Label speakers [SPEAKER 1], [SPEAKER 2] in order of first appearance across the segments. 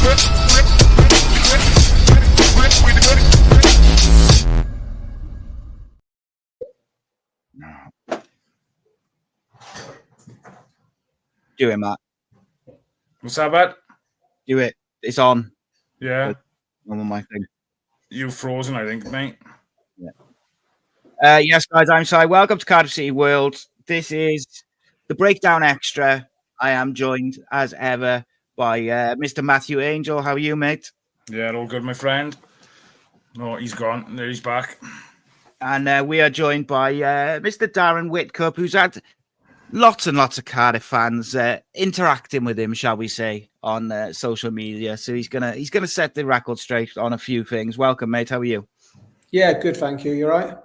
[SPEAKER 1] Do it, Matt.
[SPEAKER 2] What's that about?
[SPEAKER 1] Do it. It's on.
[SPEAKER 2] Yeah.
[SPEAKER 1] I'm on my thing.
[SPEAKER 2] You frozen, I think, mate.
[SPEAKER 1] Yeah. Yes, guys, I'm sorry. Welcome to Cardiff City World. This is the Breakdown Extra. I am joined, as ever, by Mr. Matthew Angel. How are you, mate?
[SPEAKER 2] Yeah, all good, my friend. No, he's gone. There he's back.
[SPEAKER 1] And we are joined by Mr. Darren Witcoop, who's had lots and lots of Cardiff fans interacting with him, shall we say, on social media. So he's gonna set the record straight on a few things. Welcome, mate. How are you?
[SPEAKER 3] Yeah, good, thank you. You all right?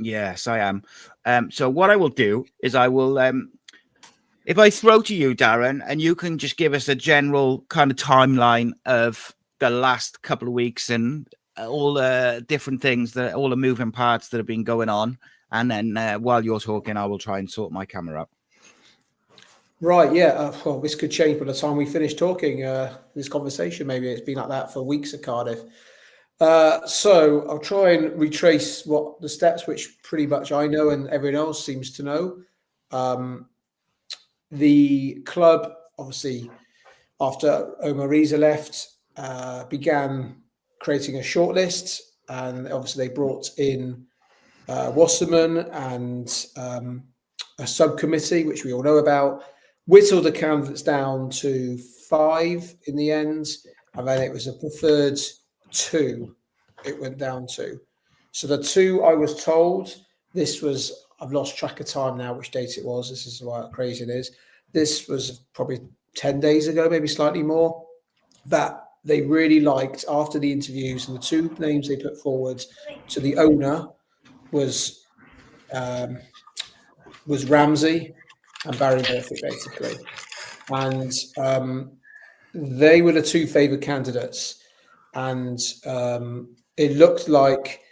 [SPEAKER 1] Yes, I am. So what I will do is I will, if I throw to you, Darren, and you can just give us a general kind of timeline of the last couple of weeks and all the different things, all the moving parts that have been going on. And then while you're talking, I will try and sort my camera out.
[SPEAKER 3] Right, yeah. Well, this could change by the time we finish talking this conversation. Maybe it's been like that for weeks at Cardiff. So I'll try and retrace what the steps, which pretty much I know and everyone else seems to know. The club, obviously, after Omar Rhys left, began creating a shortlist, and obviously they brought in Wasserman and a subcommittee, which we all know about, whittled the candidates down to 5 in the end, and then it was a preferred 2 it went down to. So the 2 I was told, this was, I've lost track of time now which date it was, this is how crazy it is, this was probably 10 days ago, maybe slightly more, that they really liked after the interviews, and the 2 names they put forward to the owner was Ramsey and Barry Murphy, basically. And they were the 2 favoured candidates. And it looked like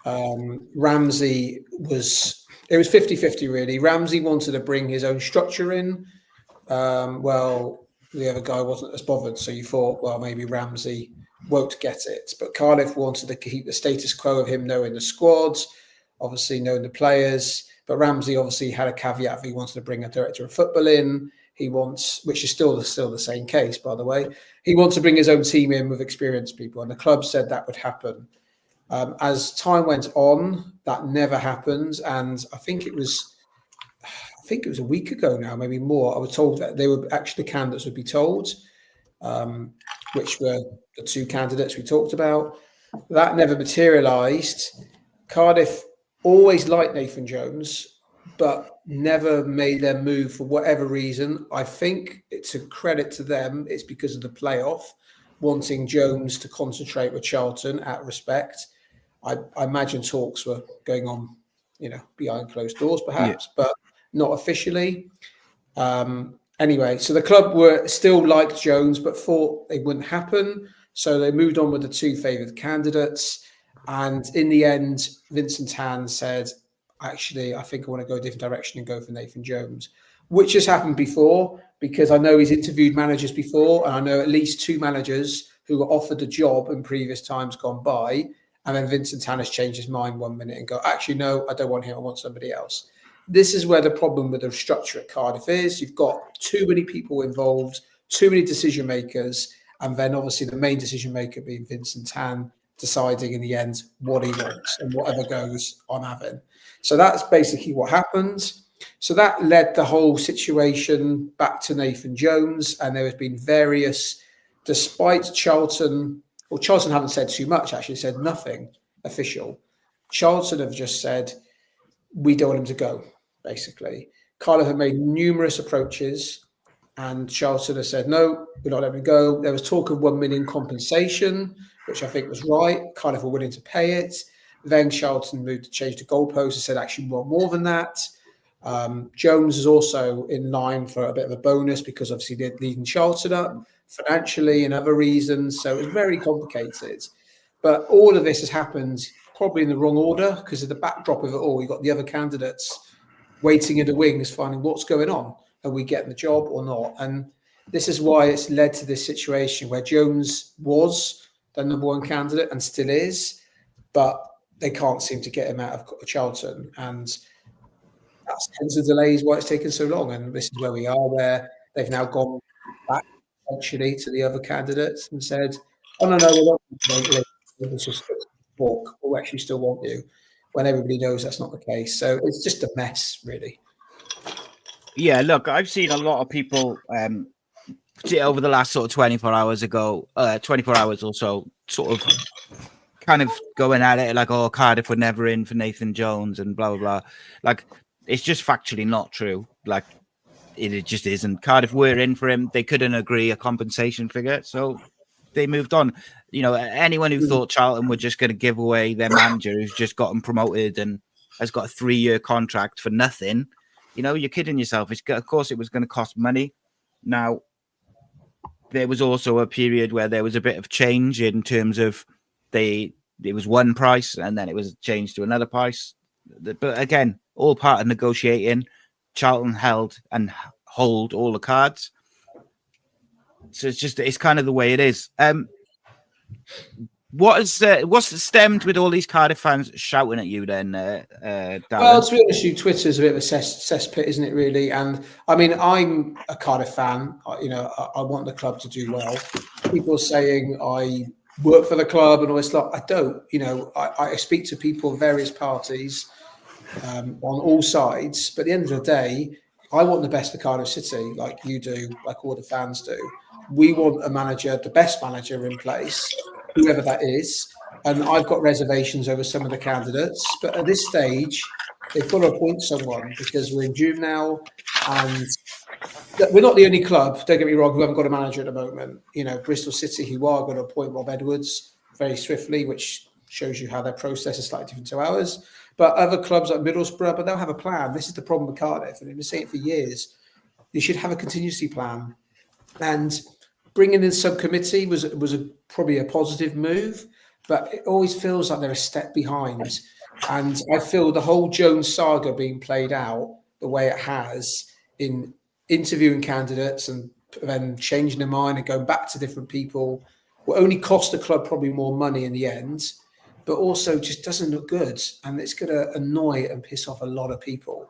[SPEAKER 3] Ramsey was 50-50, really. Ramsey wanted to bring his own structure in. Well, the other guy wasn't as bothered. So you thought, well, maybe Ramsey won't get it. But Cardiff wanted to keep the status quo of him knowing the squads, obviously knowing the players. But Ramsey obviously had a caveat. If he wanted to bring a director of football in, he wants, which is still the same case, by the way, he wants to bring his own team in with experienced people. And the club said that would happen. As time went on, that never happened. And I think it was a week ago now, maybe more. I was told that they were actually the candidates would be told, which were the 2 candidates we talked about. That never materialised. Cardiff always liked Nathan Jones, but never made their move for whatever reason. I think it's a credit to them. It's because of the playoff, wanting Jones to concentrate with Charlton at respect. I imagine talks were going on, behind closed doors, perhaps, but not officially. Anyway, so the club were still liked Jones, but thought it wouldn't happen. So they moved on with the 2 favoured candidates. And in the end, Vincent Tan said, actually, I think I want to go a different direction and go for Nathan Jones, which has happened before, because I know he's interviewed managers before, and I know at least 2 managers who were offered the job in previous times gone by. And then Vincent Tan has changed his mind 1 minute and go, actually, no, I don't want him. I want somebody else. This is where the problem with the structure at Cardiff is. You've got too many people involved, too many decision makers, and then obviously the main decision maker being Vincent Tan, deciding in the end what he wants, and whatever goes, I'm having. So that's basically what happened. So that led the whole situation back to Nathan Jones, and there has been various, despite Charlton haven't said too much, actually said nothing official. Charlton have just said, we don't want him to go, basically. Cardiff have made numerous approaches, and Charlton has said, no, we're not letting him go. There was talk of 1 million compensation, which I think was right. Cardiff were willing to pay it. Then Charlton moved to change the goalpost and said, actually, we want more than that. Jones is also in line for a bit of a bonus because obviously they're leading Charlton up financially and other reasons. So it was very complicated. But all of this has happened probably in the wrong order because of the backdrop of it all. You've got the other candidates waiting in the wings, finding what's going on. Are we getting the job or not? And this is why it's led to this situation where Jones was the number one candidate and still is, but they can't seem to get him out of Charlton. And that's hence the delays why it's taken so long. And this is where we are, where they've now gone back eventually to the other candidates and said, oh, no, we'll just walk. We actually still want you, when everybody knows that's not the case. So it's just a mess, really.
[SPEAKER 1] Yeah, look, I've seen a lot of people over the last sort of 24 hours or so, sort of kind of going at it like, oh, Cardiff were never in for Nathan Jones and blah, blah, blah. Like, it's just factually not true. Like, it just isn't. Cardiff were in for him. They couldn't agree a compensation figure, so they moved on. You know, anyone who thought Charlton were just going to give away their manager who's just gotten promoted and has got a 3-year contract for nothing, you know, you're kidding yourself. Of course, it was going to cost money. Now, there was also a period where there was a bit of change in terms of it was one price and then it was changed to another price. But again, all part of negotiating. Charlton held and hold all the cards. So it's kind of the way it is. What's stemmed with all these Cardiff fans shouting at you then, Darren?
[SPEAKER 3] Well, to be honest, Twitter's a bit of a cesspit, isn't it, really? And I mean, I'm a Cardiff fan. You know, I want the club to do well. People are saying I work for the club and all this stuff. I don't. You know, I speak to people of various parties on all sides. But at the end of the day, I want the best for Cardiff City, like you do, like all the fans do. We want a manager, the best manager in place, whoever that is. And I've got reservations over some of the candidates. But at this stage, they've got to appoint someone because we're in June now. And we're not the only club, don't get me wrong, who haven't got a manager at the moment. You know, Bristol City, who are going to appoint Rob Edwards very swiftly, which shows you how their process is slightly different to ours. But other clubs like Middlesbrough, but they'll have a plan. This is the problem with Cardiff. And I've been saying it for years. You should have a contingency plan. And bringing in subcommittee was probably a positive move, but it always feels like they're a step behind. And I feel the whole Jones saga being played out the way it has in interviewing candidates and then changing their mind and going back to different people will only cost the club probably more money in the end, but also just doesn't look good. And it's going to annoy and piss off a lot of people.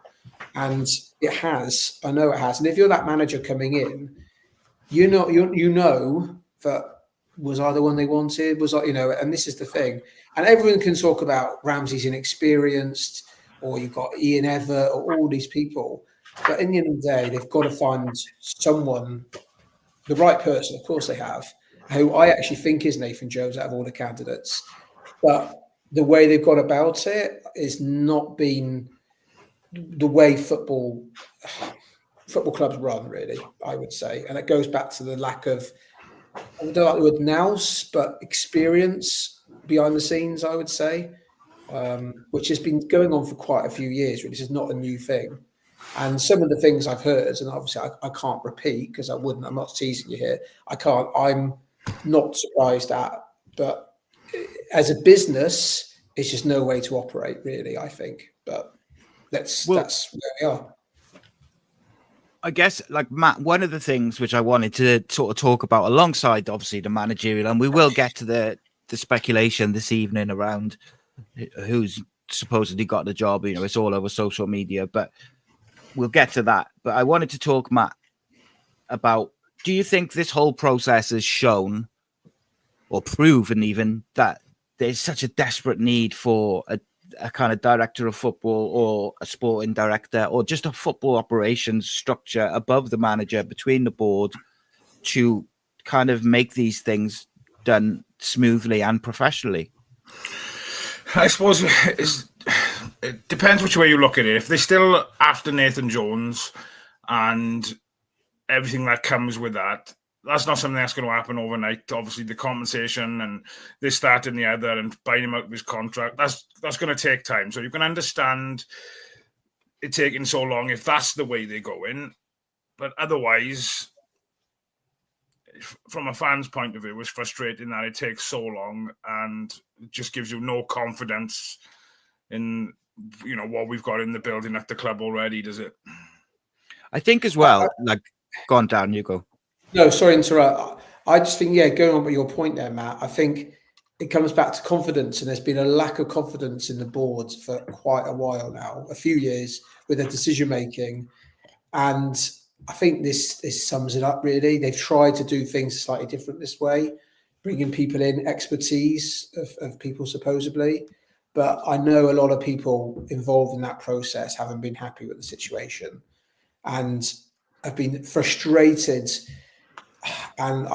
[SPEAKER 3] And it has. I know it has. And if you're that manager coming in, you know that was I the one they wanted? Was I, you know, and this is the thing. And everyone can talk about Ramsey's inexperienced, or you've got Ian Evatt, or all these people. But in the end of the day, they've got to find someone, the right person, of course they have, who I actually think is Nathan Jones out of all the candidates. But the way they've gone about it is not been the way football clubs run, really, I would say. And it goes back to the lack of, I don't like the word nous, but experience behind the scenes, I would say, which has been going on for quite a few years. Really. This is not a new thing. And some of the things I've heard, and obviously I can't repeat because I wouldn't, I'm not teasing you here. I'm not surprised at, but as a business, it's just no way to operate, really, I think. But that's where we are.
[SPEAKER 1] I guess, like Matt, one of the things which I wanted to sort of talk about alongside, obviously, the managerial, and we will get to the speculation this evening around who's supposedly got the job. You know, it's all over social media, but we'll get to that. But I wanted to talk, Matt, about, do you think this whole process has shown or proven even that there's such a desperate need for a kind of director of football or a sporting director or just a football operations structure above the manager, between the board, to kind of make these things done smoothly and professionally?
[SPEAKER 2] I suppose it depends which way you look at it. If they're still after Nathan Jones and everything that comes with that, that's not something that's going to happen overnight. Obviously, the compensation and this, that, and the other, and buying him out of his contract, that's going to take time. So you can understand it taking so long if that's the way they're going. But otherwise, from a fan's point of view, it's frustrating that it takes so long and it just gives you no confidence in, you know, what we've got in the building at the club already, does it?
[SPEAKER 1] I think as well, like, go on, Darren, you go.
[SPEAKER 3] No, sorry to interrupt. I just think, going on with your point there, Matt, I think it comes back to confidence, and there's been a lack of confidence in the board for quite a while now, a few years, with their decision making. And I think this sums it up, really. They've tried to do things slightly different this way, bringing people in, expertise of people supposedly. But I know a lot of people involved in that process haven't been happy with the situation and have been frustrated. And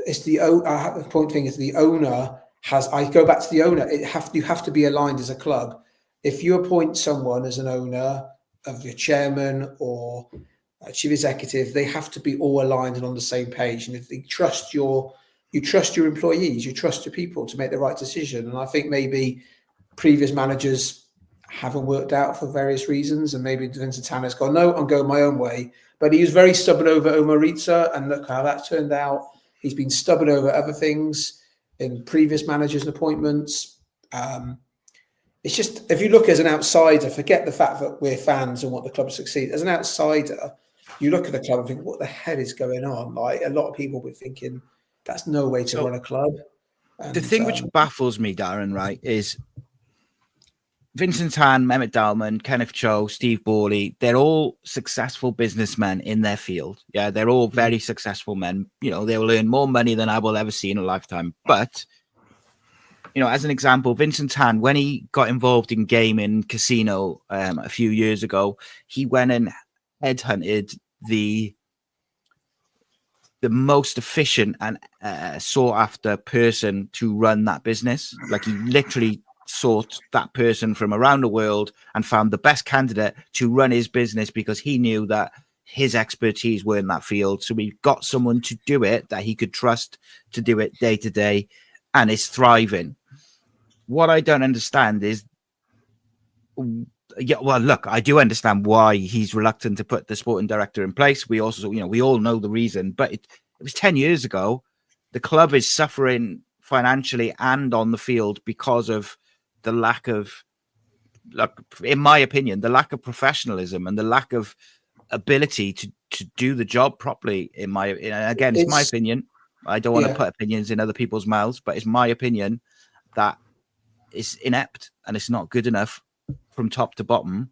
[SPEAKER 3] it's the point thing is the owner has. I go back to the owner. You have to be aligned as a club. If you appoint someone as an owner of your chairman or chief executive, they have to be all aligned and on the same page. And if they trust you trust your employees, you trust your people to make the right decision. And I think maybe previous managers haven't worked out for various reasons, and maybe Vincent Tanner's gone, no, I'm going my own way. But he was very stubborn over Omaritza, and look how that turned out. He's been stubborn over other things in previous managers' appointments. It's just, if you look as an outsider, forget the fact that we're fans and want the club to succeed. As an outsider, you look at the club and think, what the hell is going on? Like, a lot of people were thinking, that's no way to run a club. And
[SPEAKER 1] the thing which baffles me, Darren, right, is Vincent Tan, Mehmet Dalman, Kenneth Cho, Steve Borley, they're all successful businessmen in their field. Yeah, they're all very successful men. You know, they will earn more money than I will ever see in a lifetime. But, you know, as an example, Vincent Tan, when he got involved in gaming casino a few years ago, he went and headhunted the most efficient and sought after person to run that business. Like, he literally sought that person from around the world and found the best candidate to run his business because he knew that his expertise were in that field. So we got someone to do it that he could trust to do it day to day, and it's thriving. What I don't understand is, well, look, I do understand why he's reluctant to put the sporting director in place. We also, you know, we all know the reason, but it was 10 years ago. The club is suffering financially and on the field because of the lack of, in my opinion, the lack of professionalism and the lack of ability to do the job properly. It's my opinion. I don't want to put opinions in other people's mouths, but it's my opinion that it's inept and it's not good enough from top to bottom.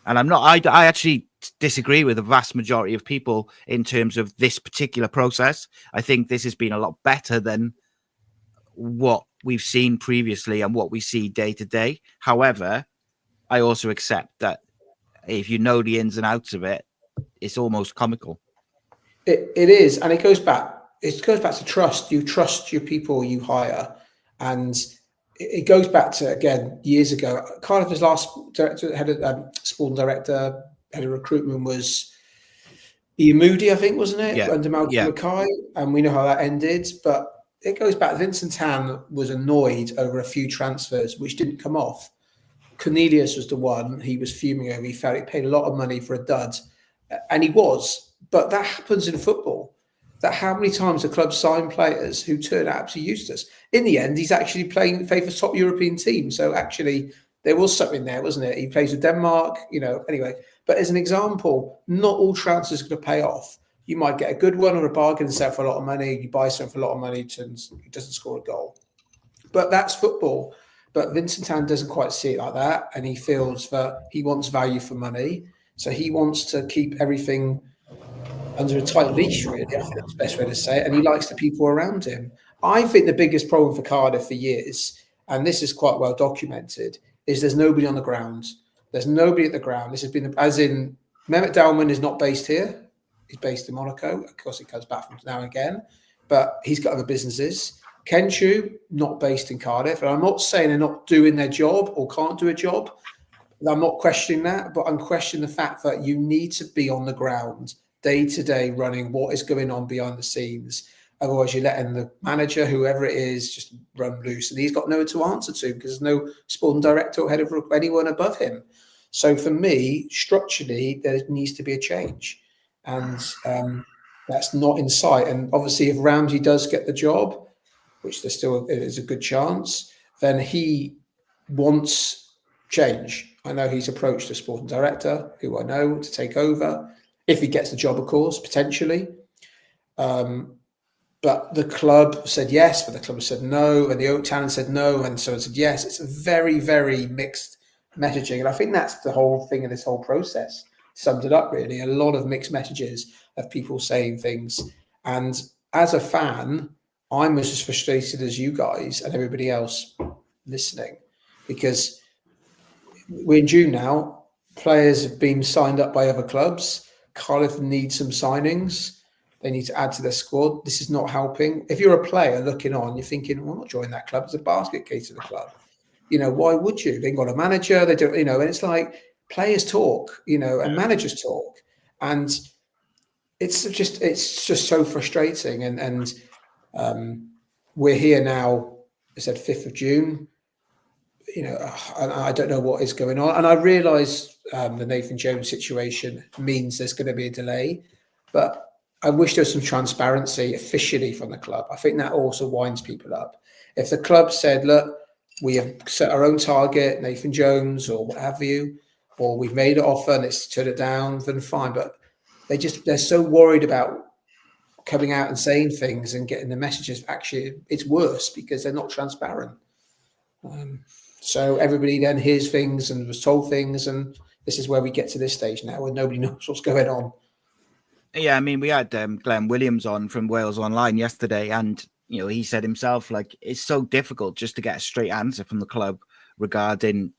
[SPEAKER 1] And I actually disagree with the vast majority of people in terms of this particular process. I think this has been a lot better than what we've seen previously and what we see day to day. However, I also accept that if you know the ins and outs of it, it's almost comical.
[SPEAKER 3] It is, and it goes back to trust. You trust your people you hire, and it goes back to, again, years ago. Cardiff's last head of sporting director, head of recruitment was Ian Moody, I think, wasn't it?
[SPEAKER 1] Yeah.
[SPEAKER 3] Under Malcolm Mackay, and we know how that ended. But it goes back. Vincent Tan was annoyed over a few transfers which didn't come off. Cornelius was the one he was fuming over. He felt he paid a lot of money for a dud, and he was. But that happens in football. That how many times the club sign players who turn out absolutely useless. In the end, he's actually playing for top European team. So actually, there was something there, wasn't it? He plays with Denmark, you know. Anyway, but as an example, not all transfers are going to pay off. You might get a good one or a bargain and sell for a lot of money. You buy something for a lot of money, he doesn't score a goal. But that's football. But Vincent Tan doesn't quite see it like that, and he feels that he wants value for money. So he wants to keep everything under a tight leash, really. I think that's the best way to say it. And he likes the people around him. I think the biggest problem for Cardiff for years, and this is quite well documented, is there's nobody on the ground. There's nobody at the ground. This has been, as in, Mehmet Dalman is not based here. He's based in Monaco. Of course, he comes back from now and again, but he's got other businesses. Kenchu, not based in Cardiff. And I'm not saying they're not doing their job or can't do a job. I'm not questioning that, but I'm questioning the fact that you need to be on the ground day to day running what is going on behind the scenes. Otherwise, you're letting the manager, whoever it is, just run loose. And he's got no one to answer to because there's no sporting director or head of anyone above him. So for me, structurally, there needs to be a change. And that's not in sight. And obviously, if Ramsey does get the job, which there still is a good chance, then he wants change. I know he's approached a sporting director, who I know, to take over. If he gets the job, of course, potentially. But the club said yes, but the club said no, and the Oak Town said no, and so it said yes. It's a very, very mixed messaging. And I think that's the whole thing of this whole process. Summed it up, really. A lot of mixed messages of people saying things. And as a fan, I'm as frustrated as you guys and everybody else listening, because we're in June now. Players have been signed up by other clubs. Cardiff need some signings. They need to add to their squad. This is not helping. If you're a player looking on, you're thinking, well, I'm not joining that club. It's a basket case of the club. Why would you? They've got a manager. They don't, and it's like players talk, and managers talk. And it's just so frustrating. And we're here now, I said 5th of June. I don't know what is going on. And I realise the Nathan Jones situation means there's going to be a delay. But I wish there was some transparency officially from the club. I think that also winds people up. If the club said, look, we have set our own target, Nathan Jones or what have you, or we've made an offer and it's turned it down, then fine. But they're so worried about coming out and saying things and getting the messages. Actually, it's worse because they're not transparent. So everybody then hears things and was told things. And this is where we get to this stage now where nobody knows what's going on.
[SPEAKER 1] Yeah, I mean, we had Glenn Williams on from Wales Online yesterday, and he said himself, like, it's so difficult just to get a straight answer from the club regarding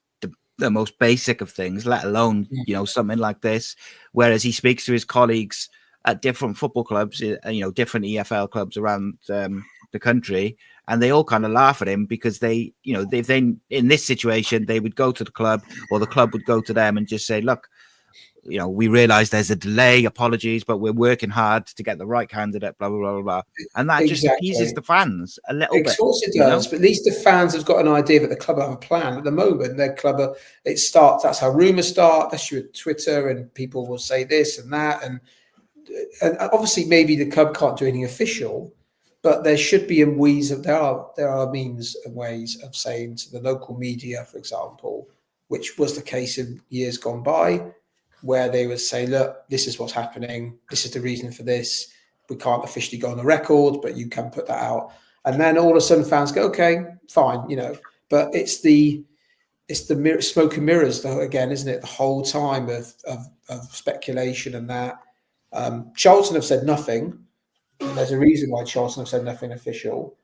[SPEAKER 1] the most basic of things, let alone something like this. Whereas he speaks to his colleagues at different football clubs, different EFL clubs around the country, and they all kind of laugh at him because they in this situation they would go to the club or the club would go to them and just say, look, we realize there's a delay, apologies, but we're working hard to get the right candidate, blah, blah, blah, blah. And that just appeases the fans a little bit. Of
[SPEAKER 3] course it does, but at least the fans have got an idea that the club have a plan. At the moment, their club, it starts, that's how rumours start, that's your Twitter, and people will say this and that. And obviously, maybe the club can't do anything official, but there should be there are means and ways of saying to the local media, for example, which was the case in years gone by, where they would say, look, this is what's happening. This is the reason for this. We can't officially go on the record, but you can put that out. And then all of a sudden fans go, okay, fine, but it's the smoke and mirrors though, again, isn't it? The whole time of speculation and that. Charlton have said nothing. There's a reason why Charlton have said nothing official.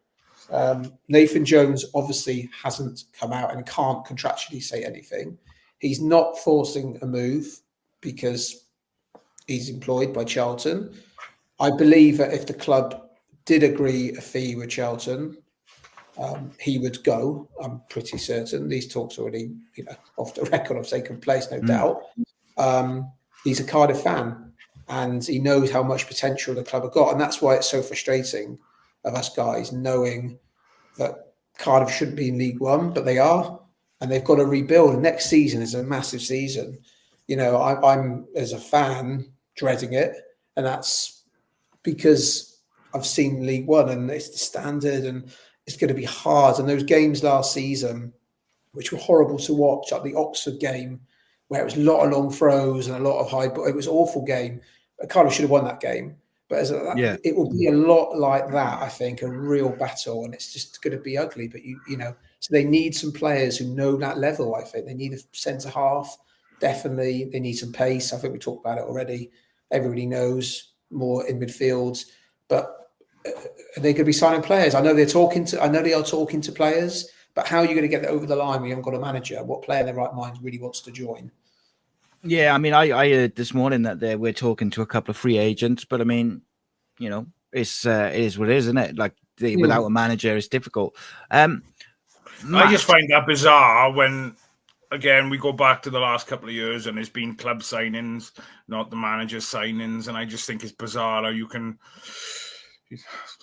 [SPEAKER 3] Nathan Jones obviously hasn't come out and can't contractually say anything. He's not forcing a move because he's employed by Charlton. I believe that if the club did agree a fee with Charlton, he would go. I'm pretty certain. These talks already, off the record have taken place, no doubt. He's a Cardiff fan and he knows how much potential the club have got. And that's why it's so frustrating of us guys knowing that Cardiff shouldn't be in League One, but they are. And they've got to rebuild. And next season is a massive season. I'm as a fan dreading it, and that's because I've seen League One and it's the standard, and it's going to be hard. And those games last season, which were horrible to watch, like the Oxford game, where it was a lot of long throws and a lot of high, but it was an awful game. Cardiff should have won that game. But it will be a lot like that, I think, a real battle, and it's just going to be ugly. But so they need some players who know that level. I think they need a centre half, definitely. They need some pace. I think we talked about it already. Everybody knows more in midfield, but are they going to be signing players? I know they are talking to players, but how are you going to get that over the line when you haven't got a manager? What player in their right mind really wants to join?
[SPEAKER 1] Yeah, I mean, I heard this morning that we're talking to a couple of free agents, but I mean, it is what it is, isn't it? Like without a manager, it's difficult.
[SPEAKER 2] I just find that bizarre when, again, we go back to the last couple of years and there's been club signings, not the manager's signings, and I just think it's bizarre how you can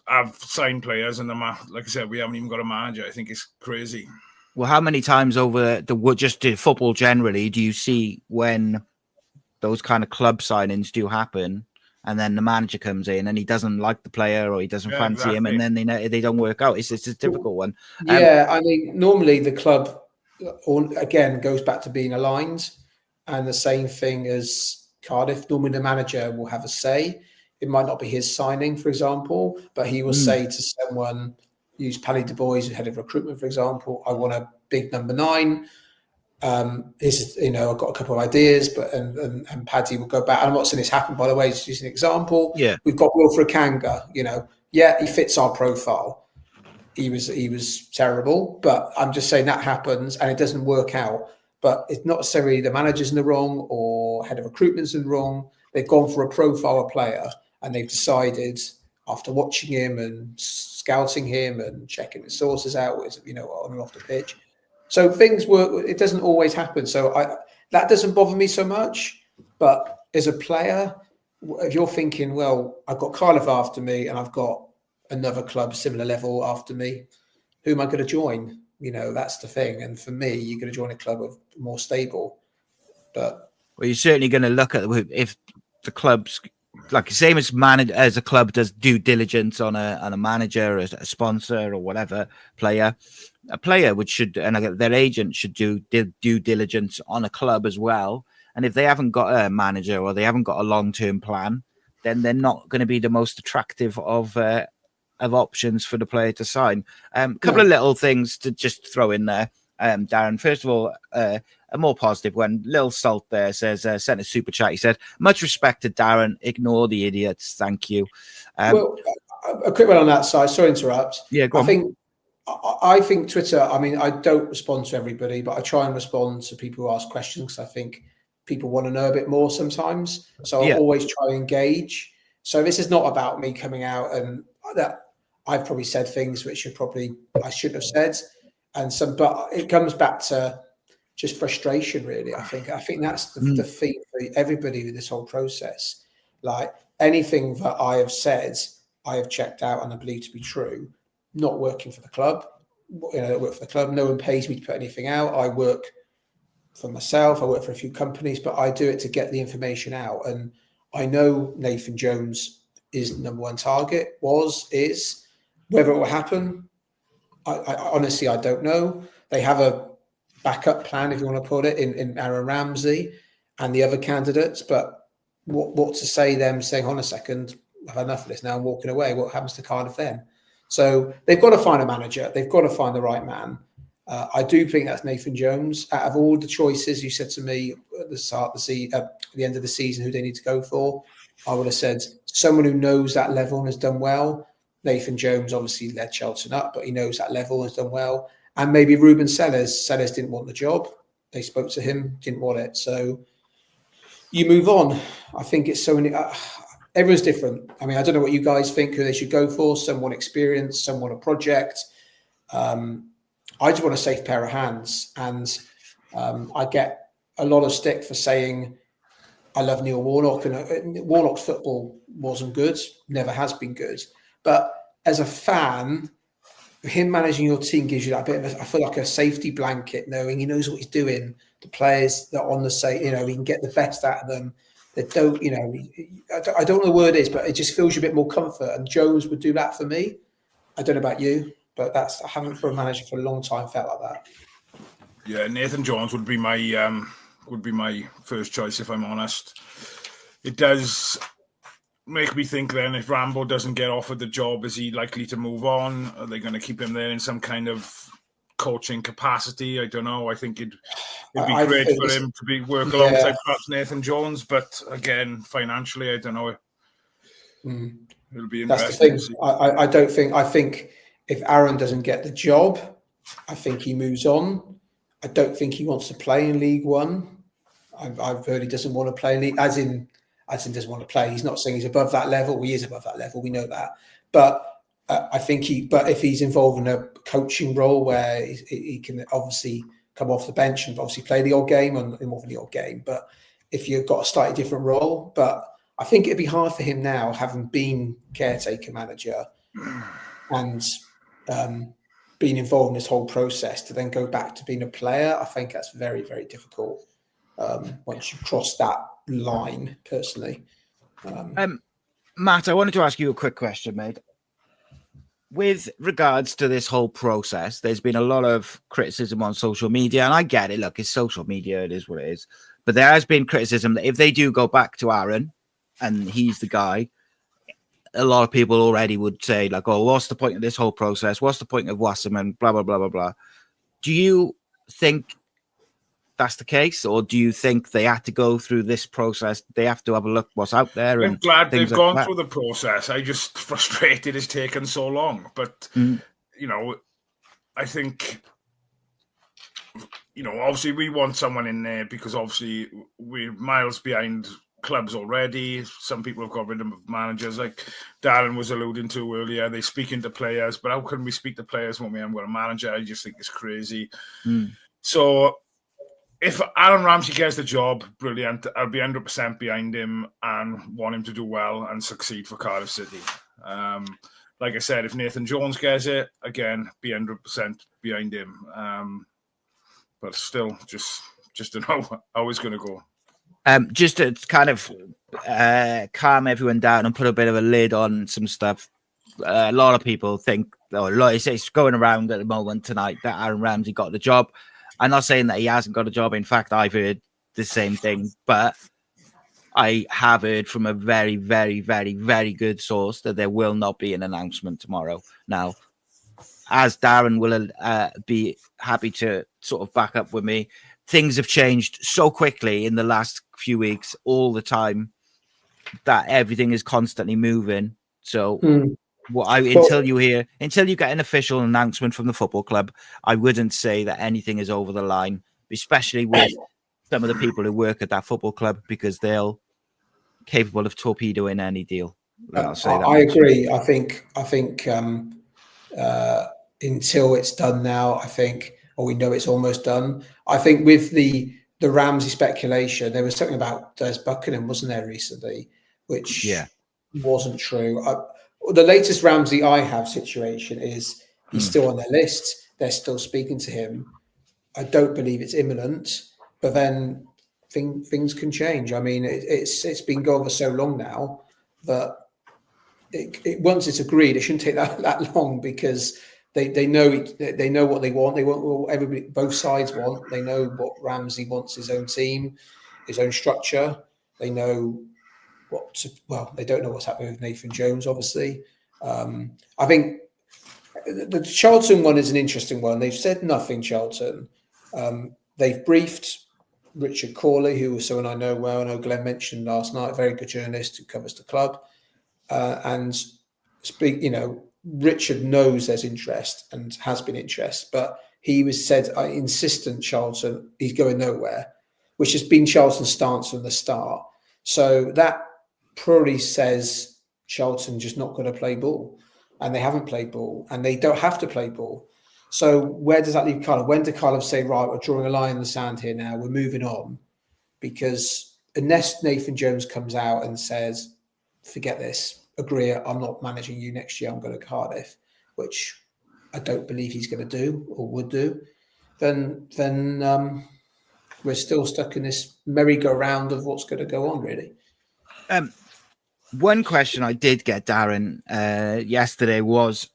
[SPEAKER 2] have signed players and like I said, we haven't even got a manager. I think it's crazy.
[SPEAKER 1] Well, how many times over just football generally do you see when those kind of club signings do happen, and then the manager comes in and he doesn't like the player or he doesn't fancy him, and then they don't work out? It's a difficult one.
[SPEAKER 3] I mean, normally the club, again, goes back to being aligned, and the same thing as Cardiff. Normally the manager will have a say. It might not be his signing, for example, but he will say to someone, use Paddy Du Bois, head of recruitment, for example, I want a big number 9. This is, I've got a couple of ideas, but and Paddy will go back. And I'm not saying this happened, by the way, just an example.
[SPEAKER 1] Yeah.
[SPEAKER 3] We've got Wilfred Kanga, he fits our profile. He was terrible, but I'm just saying that happens and it doesn't work out. But it's not necessarily the manager's in the wrong or head of recruitment's in the wrong. They've gone for a profile player and they've decided, after watching him and scouting him and checking his sources out, on and off the pitch. So things work. It doesn't always happen. So that doesn't bother me so much. But as a player, if you're thinking, well, I've got Cardiff after me and I've got another club similar level after me, who am I going to join? That's the thing. And for me, you're going to join a club of more stable. But
[SPEAKER 1] you're certainly going to look at if the club's like the same as a club does due diligence on a manager, a sponsor, or whatever player. A player and their agent should do due diligence on a club as well. And if they haven't got a manager or they haven't got a long-term plan, then they're not going to be the most attractive of options for the player to sign. A couple of little things to just throw in there, Darren. First of all, a more positive one. Lil Salt there says, sent a super chat. He said, much respect to Darren. Ignore the idiots. Thank you.
[SPEAKER 3] Well, a quick one on that side. Sorry to interrupt.
[SPEAKER 1] Yeah, go on.
[SPEAKER 3] I think Twitter, I don't respond to everybody, but I try and respond to people who ask questions because I think people want to know a bit more sometimes. So I always try and engage. So this is not about me coming out and that I've probably said things which I shouldn't have said. But it comes back to just frustration, really. I think that's the theme for everybody with this whole process. Like anything that I have said, I have checked out and I believe to be true. Not working for the club. I work for the club. No one pays me to put anything out. I work for myself. I work for a few companies, but I do it to get the information out. And I know Nathan Jones is the number one target, is. Whether it will happen, I honestly, I don't know. They have a backup plan, if you want to put it, in Aaron Ramsey and the other candidates. But what to say them saying, on a second, I've had enough of this now, I'm walking away. What happens to Cardiff then? So they've got to find a manager. They've got to find the right man. I do think that's Nathan Jones. Out of all the choices you said to me at the start of the end of the season, who they need to go for, I would have said someone who knows that level and has done well. Nathan Jones obviously led Chelsea up, but he knows that level and has done well. And maybe Ruben Sellers. Sellers didn't want the job. They spoke to him, didn't want it. So you move on. I think it's so many. Everyone's different. I mean, I don't know what you guys think who they should go for. Someone experienced, someone a project. I just want a safe pair of hands. And I get a lot of stick for saying I love Neil Warnock. And Warnock's football wasn't good, never has been good. But as a fan, him managing your team gives you that bit of I feel like a safety blanket, knowing he knows what he's doing. The players that are on the say, he can get the best out of them. They don't, I don't know the word is, but it just feels you a bit more comfort. And Jones would do that for me. I don't know about you, but I haven't for a manager for a long time felt like that.
[SPEAKER 2] Yeah, Nathan Jones would be my first choice if I'm honest. It does make me think then if Rambo doesn't get offered the job, is he likely to move on? Are they going to keep him there in some kind of coaching capacity? I don't know. I think it'd be great for him to work alongside perhaps Nathan Jones, but again, financially, I don't know. It'll be interesting.
[SPEAKER 3] That's the thing. I think if Aaron doesn't get the job, I think he moves on. I don't think he wants to play in League One. I've heard he doesn't want to play in League, as in doesn't want to play. He's not saying he's above that level. He is above that level. We know that. But I think but if he's involved in a coaching role where he can obviously come off the bench and obviously play the odd game and more than the odd game. But if you've got a slightly different role, but I think it'd be hard for him now, having been caretaker manager and being involved in this whole process, to then go back to being a player. I think that's very, very difficult once you cross that line, personally.
[SPEAKER 1] Matt, I wanted to ask you a quick question, mate. With regards to this whole process, there's been a lot of criticism on social media, and I get it. Look, it's social media. It is what it is. But there has been criticism that if they do go back to Aaron and he's the guy, a lot of people already would say, like, oh, what's the point of this whole process? What's the point of Wasserman? Blah, blah, blah, blah, blah. Do you think that's the case, or do you think they had to go through this process? They have to have a look what's out there.
[SPEAKER 2] I'm
[SPEAKER 1] and
[SPEAKER 2] glad they've
[SPEAKER 1] like
[SPEAKER 2] gone
[SPEAKER 1] that.
[SPEAKER 2] through the process. I just frustrated it's taken so long. But, you know, I think, you know, obviously we want someone in there because obviously we're miles behind clubs already. Some people have got rid of managers, like Darren was alluding to earlier. They're speaking to players, but how can we speak to players when we haven't got a manager? I just think it's crazy. So if Aaron Ramsey gets the job, brilliant. I'll be 100% behind him and want him to do well and succeed for Cardiff City. Like I said, if Nathan Jones gets it, again, be 100% behind him. But still, just to know how it's going to go.
[SPEAKER 1] Just to kind of calm everyone down and put a bit of a lid on some stuff. A lot of people think, it's going around at the moment tonight that Aaron Ramsey got the job. I'm not saying that he hasn't got a job. In fact, I've heard the same thing, but I have heard from a very, very, very, very good source that there will not be an announcement tomorrow. Now, as Darren will be happy to sort of back up with me, things have changed so quickly in the last few weeks, all the time, that everything is constantly moving. So until you get an official announcement from the football club, I wouldn't say that anything is over the line, especially with some of the people who work at that football club, because they'll capable of torpedoing any deal. I'll say that.
[SPEAKER 3] I agree. I think until it's done now, or we know it's almost done. I think with the Ramsey speculation, there was something about Des Buckingham, wasn't there, recently, which wasn't true. The latest Ramsey I have situation is he's still on their list. They're still speaking to him. I don't believe it's imminent, but then things can change. I mean, it's been going for so long now that once it's agreed, it shouldn't take that long, because they know what they want. They want what everybody, both sides want. They know what Ramsey wants: his own team, his own structure. They know they don't know what's happening with Nathan Jones, obviously. I think the Charlton one is an interesting one. They've said nothing, Charlton. They've briefed Richard Corley, who was someone I know well. I know Glenn mentioned last night, a very good journalist who covers the club. Richard knows there's interest and has been interest, but he was said, insistent Charlton, he's going nowhere, which has been Charlton's stance from the start. So that probably says Charlton just not going to play ball, and they haven't played ball, and they don't have to play ball. So where does that leave Cardiff? When do Cardiff say, right, we're drawing a line in the sand here now, we're moving on? Because unless Nathan Jones comes out and says, forget this, agree, I'm not managing you next year, I'm going to Cardiff, which I don't believe he's going to do or would do, then we're still stuck in this merry-go-round of what's going to go on, really.
[SPEAKER 1] One question I did get, Darren, yesterday was,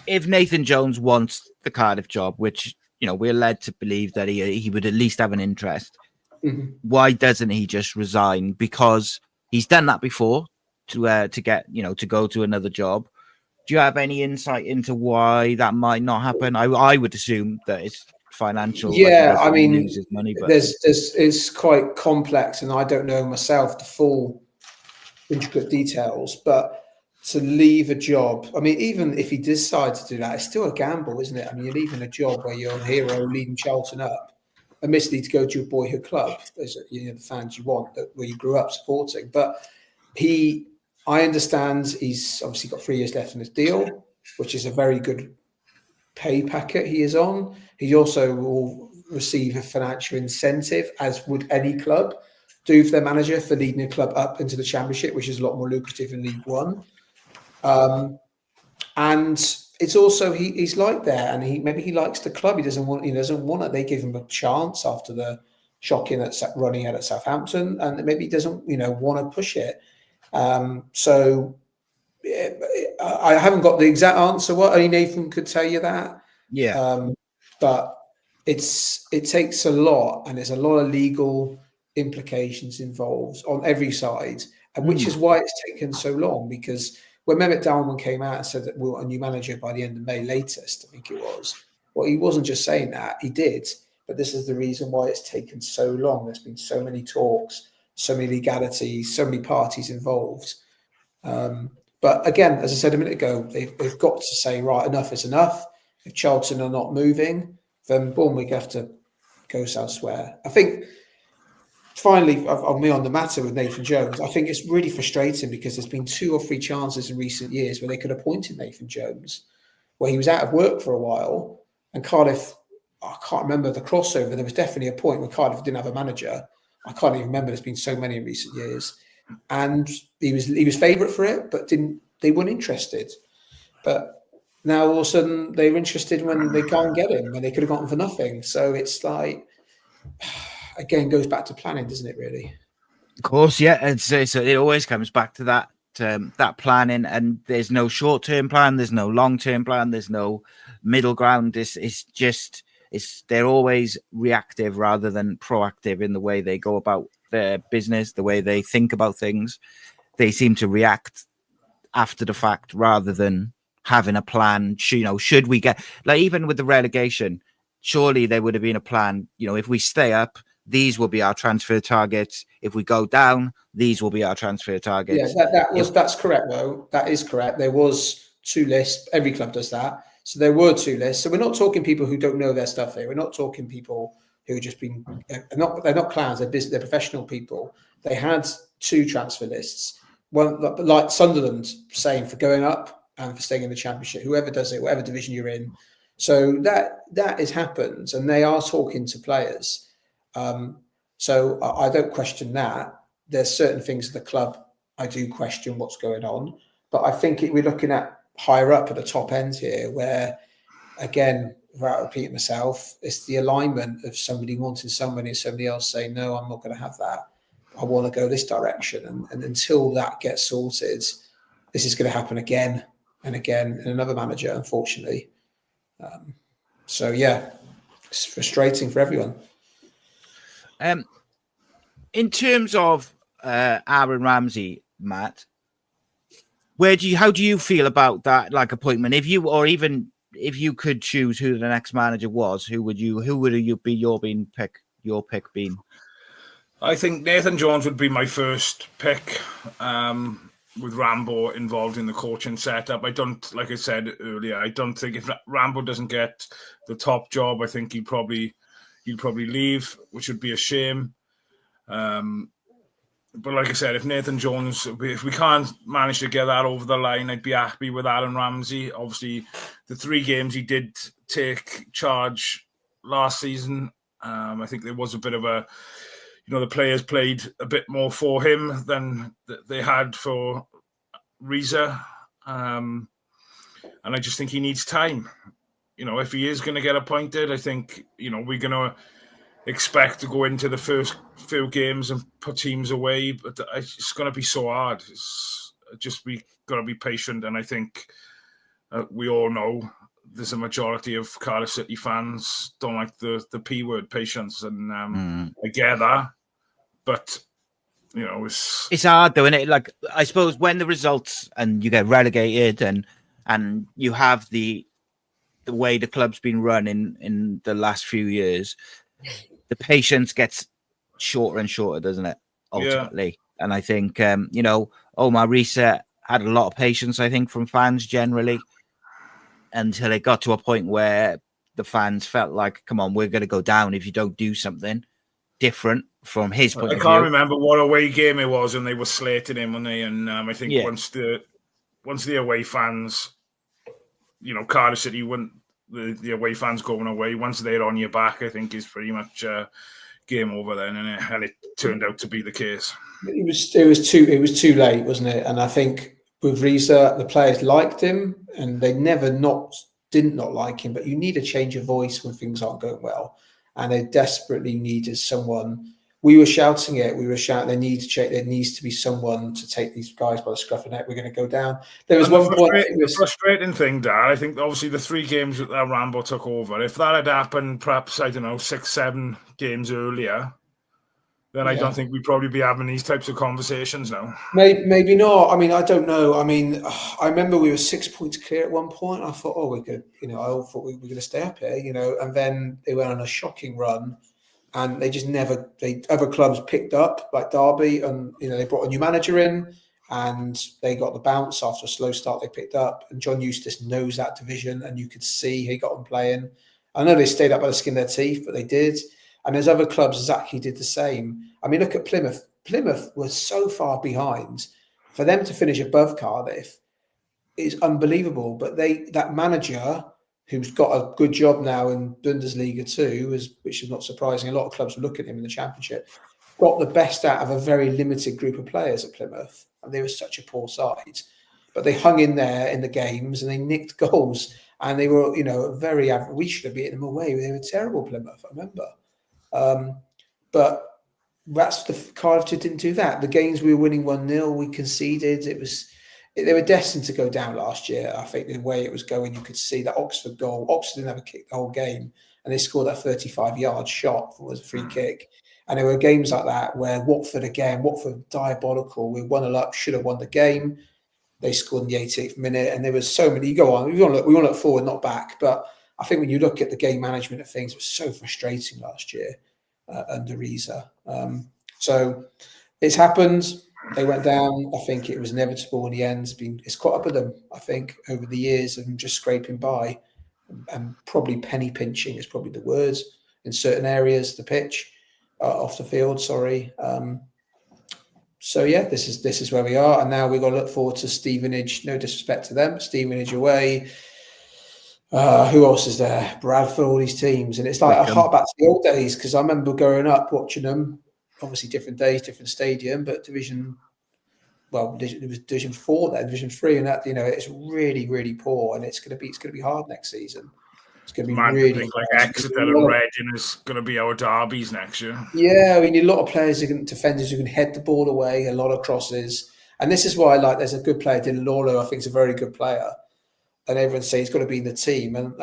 [SPEAKER 1] if Nathan Jones wants the Cardiff job, which, we're led to believe that he would at least have an interest, why doesn't he just resign? Because he's done that before to get, to go to another job. Do you have any insight into why that might not happen? I would assume that it's financial.
[SPEAKER 3] Yeah, I mean,
[SPEAKER 1] loses money, but
[SPEAKER 3] it's quite complex, and I don't know myself the full intricate details. But to leave a job, I mean, even if he decides to do that, it's still a gamble, isn't it? I mean, you're leaving a job where you're a hero, leading Charlton up, admittedly to go to your boyhood club, as the fans you want, where you grew up supporting. But I understand he's obviously got 3 years left in his deal, which is a very good pay packet he is on. He also will receive a financial incentive, as would any club do for their manager, for leading a club up into the Championship, which is a lot more lucrative in League One. And it's also he's like there, and maybe he likes the club. He doesn't want it. They give him a chance after the shocking running out at Southampton, and maybe he doesn't want to push it. So I haven't got the exact answer. Only Nathan could tell you that.
[SPEAKER 1] Yeah.
[SPEAKER 3] But it takes a lot, and there's a lot of legal implications involved on every side. and which is why it's taken so long. Because when Mehmet Dalman came out and said that we'll a new manager by the end of May latest, I think it was, well, he wasn't just saying that, he did. But this is the reason why it's taken so long. There's been so many talks, so many legalities, so many parties involved. But again, as I said a minute ago, they've got to say, right, enough is enough. If Charlton are not moving, then boom, we have to go elsewhere. I think finally, on me on the matter with Nathan Jones, I think it's really frustrating because there's been 2 or 3 chances in recent years where they could have appointed Nathan Jones, where he was out of work for a while, and Cardiff, I can't remember the crossover. There was definitely a point where Cardiff didn't have a manager. I can't even remember. There's been so many in recent years, and he was favourite for it, but they weren't interested. But now all of a sudden they're interested when they can't get him, when they could have gotten for nothing. So it's like, again, goes back to planning, doesn't it? Really.
[SPEAKER 1] Of course, yeah. It always comes back to that planning, and there's no short-term plan, there's no long-term plan, there's no middle ground. They're always reactive rather than proactive in the way they go about their business, the way they think about things. They seem to react after the fact rather than having a plan. Should we get, like, even with the relegation, surely there would have been a plan. If we stay up, these will be our transfer targets. If we go down, these will be our transfer targets.
[SPEAKER 3] Yeah, that's correct though. That is correct. There was 2 lists. Every club does that. So there were 2 lists. So we're not talking people who don't know their stuff here. We're not talking people who have just been they're not clowns. They're professional people. They had 2 transfer lists. One, like Sunderland, saying for going up and for staying in the Championship. Whoever does it, whatever division you're in. So that has happened, and they are talking to players. So I don't question that. There's certain things at the club I do question what's going on, but I think we're looking at higher up at the top end here, where, again, without repeating myself, it's the alignment of somebody wanting somebody and somebody else saying, no, I'm not going to have that. I want to go this direction. And until that gets sorted, this is going to happen again and again, and another manager, unfortunately. So, yeah, it's frustrating for everyone.
[SPEAKER 1] In terms of Aaron Ramsey, Matt, how do you feel about that, like, appointment? If you could choose who the next manager was, who would you be your pick being?
[SPEAKER 2] I think Nathan Jones would be my first pick. With Rambo involved in the coaching setup, like I said earlier, I don't think if Rambo doesn't get the top job, I think he'd probably leave, which would be a shame. But like I said, if Nathan Jones, if we can't manage to get that over the line, I'd be happy with Aaron Ramsey. Obviously, the 3 games he did take charge last season, I think there was a bit of a, the players played a bit more for him than they had for Rhys. And I just think he needs time. If he is going to get appointed, I think, we're going to expect to go into the first few games and put teams away, but it's going to be so hard. We got to be patient, and I think we all know there's a majority of Cardiff City fans don't like the P word, patience, and I get that, but it's
[SPEAKER 1] hard though, isn't it? Like, I suppose when the results and you get relegated and you have the way the club's been run in the last few years, the patience gets shorter and shorter, doesn't it? Ultimately. Yeah. And I think, Omar Rhys had a lot of patience, I think, from fans generally, until it got to a point where the fans felt like, come on, we're going to go down if you don't do something different from his point of view. I
[SPEAKER 2] can't remember what away game it was, and they were slating him, weren't they? And I think once the away fans, Cardiff City wouldn't, the away fans going away, once they're on your back, I think is pretty much game over then, and it turned out to be the case.
[SPEAKER 3] It was too late, wasn't it? And I think with Rhys, the players liked him, and they never did not like him. But you need a change of voice when things aren't going well, and they desperately needed someone. We were shouting it. We were shouting. They need to check. There needs to be someone to take these guys by the scruff of the neck. We're going to go down. There was one point.
[SPEAKER 2] The frustrating thing, Dar, I think obviously the 3 games that Rambo took over. If that had happened, perhaps 6-7 games earlier, then I don't think we'd probably be having these types of conversations now.
[SPEAKER 3] Maybe not. I mean, I don't know. I mean, I remember we were 6 points clear at one point. I thought, we could, I thought we were going to stay up here, and then they went on a shocking run, and they just never. Other clubs picked up, like Derby, and they brought a new manager in, and they got the bounce after a slow start. They picked up, and John Eustace knows that division, and you could see he got them playing. I know they stayed up by the skin of their teeth, but they did. And there's other clubs exactly did the same. I mean, look at Plymouth. Plymouth was so far behind. For them to finish above Cardiff is unbelievable. But that manager, who's got a good job now in Bundesliga too, which is not surprising. A lot of clubs were looking at him in the Championship. Got the best out of a very limited group of players at Plymouth. And they were such a poor side. But they hung in there in the games and they nicked goals. And they were, very average. We should have beaten them away. They were terrible, Plymouth, I remember. But that's Cardiff didn't do that. The games we were winning 1-0, we conceded. They were destined to go down last year. I think the way it was going, you could see that Oxford goal. Oxford didn't have a kick the whole game, and they scored that 35-yard shot that was a free kick. And there were games like that where Watford diabolical. We 1-0 up, should have won the game. They scored in the 88th minute, and there was so many. You go on. We want to look forward, not back, but. I think when you look at the game management of things, it was so frustrating last year under Rhys. So it's happened. They went down. I think it was inevitable in the end. It's caught up with them, I think, over the years of them just scraping by and probably penny pinching is probably the word in certain areas, the pitch, off the field, sorry. So, yeah, this is where we are. And now we've got to look forward to Stevenage. No disrespect to them, but Stevenage away. Who else is there? Bradford, all these teams. And it's like I hark back to the old days because I remember growing up watching them. Obviously, different days, different stadium, but it was Division 4 then, Division 3, and that it's really, really poor, and it's gonna be hard next season. It's gonna be really.
[SPEAKER 2] Think like Exeter and Reading is gonna be our derbies next year.
[SPEAKER 3] Yeah, we need a lot of players defenders who can head the ball away, a lot of crosses, and this is why there's a good player, Dylan Lawler. I think is a very good player. And everyone says he's got to be in the team, and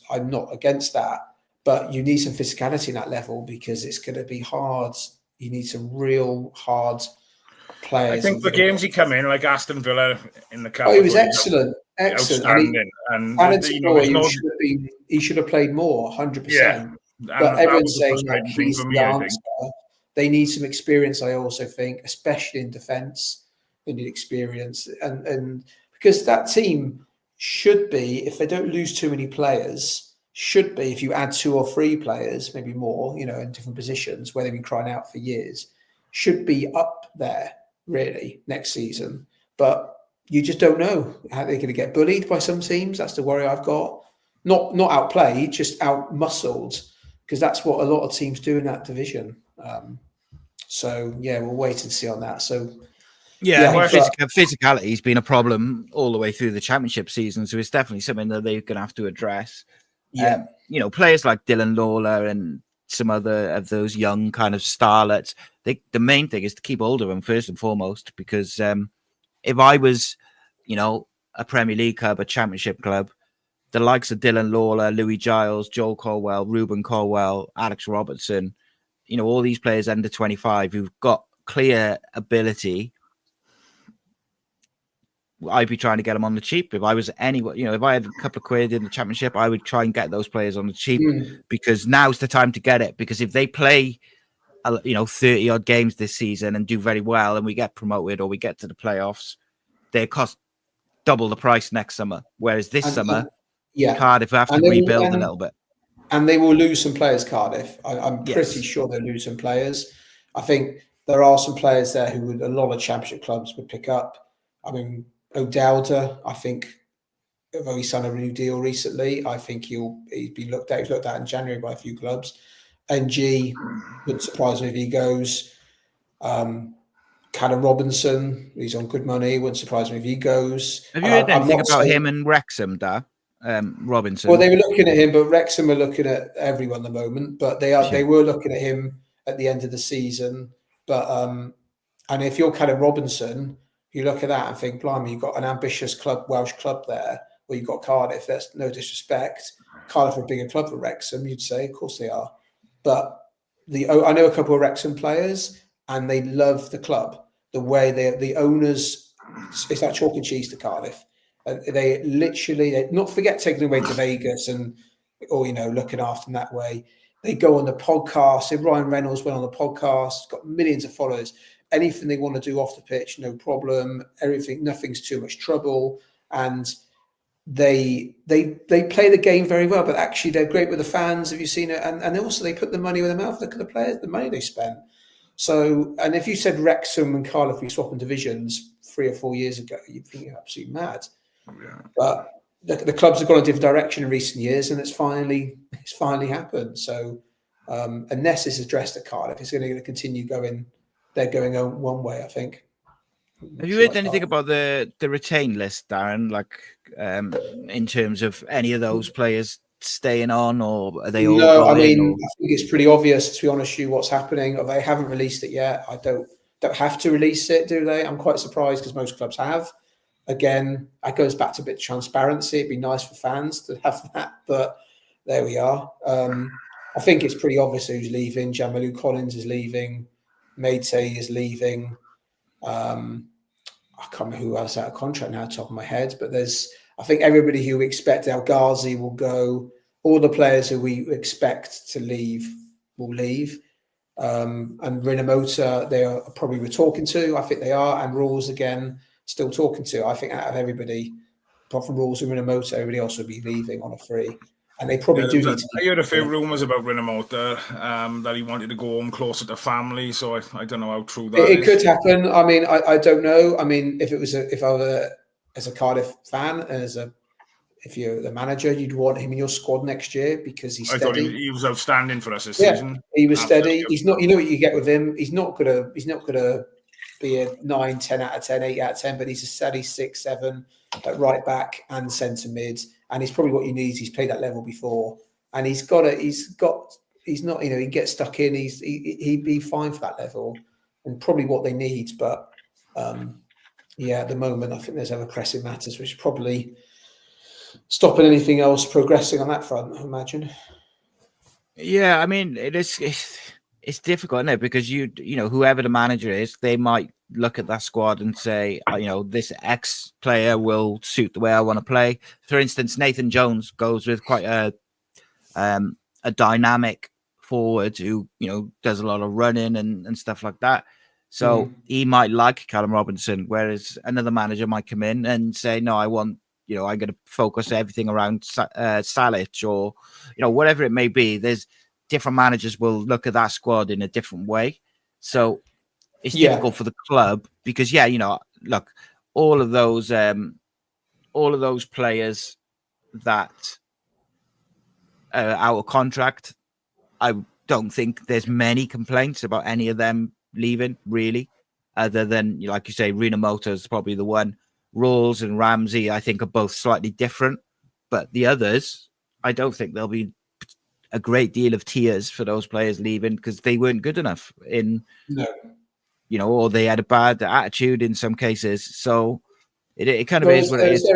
[SPEAKER 3] I'm not against that. But you need some physicality in that level because it's going to be hard. You need some real hard players.
[SPEAKER 2] I think the games he come in, like Aston Villa in the cup.
[SPEAKER 3] He was excellent.
[SPEAKER 2] Outstanding.
[SPEAKER 3] He should have played more, 100%.
[SPEAKER 2] Yeah.
[SPEAKER 3] But everyone's saying that he's the answer. They need some experience, I also think, especially in defence. They need experience. And because that team should be, if they don't lose too many players, should be, if you add 2 or 3 players, maybe more, in different positions where they've been crying out for years, should be up there, really, next season. But you just don't know how they're going to get bullied by some teams. That's the worry I've got. Not outplayed, just out-muscled, because that's what a lot of teams do in that division. So, yeah, we'll wait and see on that. So,
[SPEAKER 1] physicality has been a problem all the way through the Championship season, so it's definitely something that they're going to have to address. Yeah, players like Dylan Lawler and some other of those young kind of starlets. The main thing is to keep hold of them first and foremost, because if I was, a Premier League club, a Championship club, the likes of Dylan Lawler, Louis Giles, Joel Colwell, Ruben Colwell, Alex Robertson, all these players under 25 who've got clear ability. I'd be trying to get them on the cheap. If I was anyone, if I had a couple of quid in the Championship, I would try and get those players on the cheap because now's the time to get it. Because if they play, 30 odd games this season and do very well, and we get promoted or we get to the playoffs, they cost double the price next summer. Whereas this summer, Cardiff have to rebuild a little bit,
[SPEAKER 3] and they will lose some players. Cardiff, I'm pretty sure they'll lose some players. I think there are some players there who a lot of Championship clubs would pick up. I mean, O'Dowda, I think, although he signed a new deal recently, I think he's been looked at. He's looked at in January by a few clubs. NG, wouldn't surprise me if he goes. Callum Robinson, he's on good money. Wouldn't surprise me if he goes.
[SPEAKER 1] Have you heard anything about him and Wrexham, Robinson?
[SPEAKER 3] Well, they were looking at him, but Wrexham are looking at everyone at the moment. But they were looking at him at the end of the season. But and if you're Callum Robinson, you look at that and think, blimey, you've got an ambitious club, Welsh club there, or you've got Cardiff. That's no disrespect. Cardiff are a bigger club than Wrexham, you'd say. Of course they are. But I know a couple of Wrexham players, and they love the club. The way the owners, it's like chalk and cheese to Cardiff. They literally, not forget taking them away to Vegas or looking after them that way. They go on the podcast. So Ryan Reynolds went on the podcast, got millions of followers. Anything they want to do off the pitch, no problem. Everything, nothing's too much trouble, and they play the game very well. But actually, they're great with the fans. Have you seen it? And also they put the money where their mouth. Look at the players, the money they spent. So, and if you said Wrexham and Cardiff were swapping divisions 3 or 4 years ago, you'd think you're absolutely mad. Yeah. But the clubs have gone a different direction in recent years, and it's finally happened. So, unless it's addressed at Cardiff, it's going to continue going. They're going one way, I think.
[SPEAKER 1] Have you heard anything about the retain list, Darren? Like, in terms of any of those players staying on, or are they all?
[SPEAKER 3] No, I mean, I think it's pretty obvious, to be honest with you, what's happening. They haven't released it yet. I don't have to release it, do they? I'm quite surprised because most clubs have. Again, that goes back to a bit of transparency. It'd be nice for fans to have that, but there we are. I think it's pretty obvious who's leaving. Jamalu Collins is leaving. Matey is leaving. I can't remember who else out of contract now, top of my head, but I think everybody who we expect, El Ghazi will go. All the players who we expect to leave will leave. And Rinomota, they are probably we're talking to. I think they are. And Rules, again, still talking to. I think out of everybody, apart from Rules and Rinomota, everybody else will be leaving on a free. And they probably do need to.
[SPEAKER 2] I heard a few rumours about Rinomota, that he wanted to go home closer to family. So I don't know how true that is.
[SPEAKER 3] It could happen. I mean, I don't know. I mean, if I were as a Cardiff fan and if you're the manager, you'd want him in your squad next year because he's steady. I thought
[SPEAKER 2] he was outstanding for us this season.
[SPEAKER 3] He was steady. He's not. You know what you get with him. He's not gonna be a 9, 10 out of 10, 8 out of 10. But he's a steady 6, 7 at right back and centre mid. And he's probably what you need. He's played that level before, and he's not. He gets stuck in. He'd be fine for that level, and probably what they need. But at the moment, I think there's other pressing matters, which is probably stopping anything else progressing on that front, I imagine.
[SPEAKER 1] Yeah, I mean, it's difficult, isn't it? Because whoever the manager is, they might look at that squad and say, this X player will suit the way I want to play. For instance, Nathan Jones goes with quite a dynamic forward who, does a lot of running and stuff like that. So he might like Callum Robinson, whereas another manager might come in and say, no, I want, I'm going to focus everything around Salic or, whatever it may be. There's different managers will look at that squad in a different way. So it's difficult for the club because, look, all of those players that are out of contract, I don't think there's many complaints about any of them leaving, really, other than, like you say, Rinomota is probably the one. Rawls and Ramsey, I think, are both slightly different, but the others, I don't think there'll be a great deal of tears for those players leaving because they weren't good enough or they had a bad attitude in some cases. So it kind of is what it is.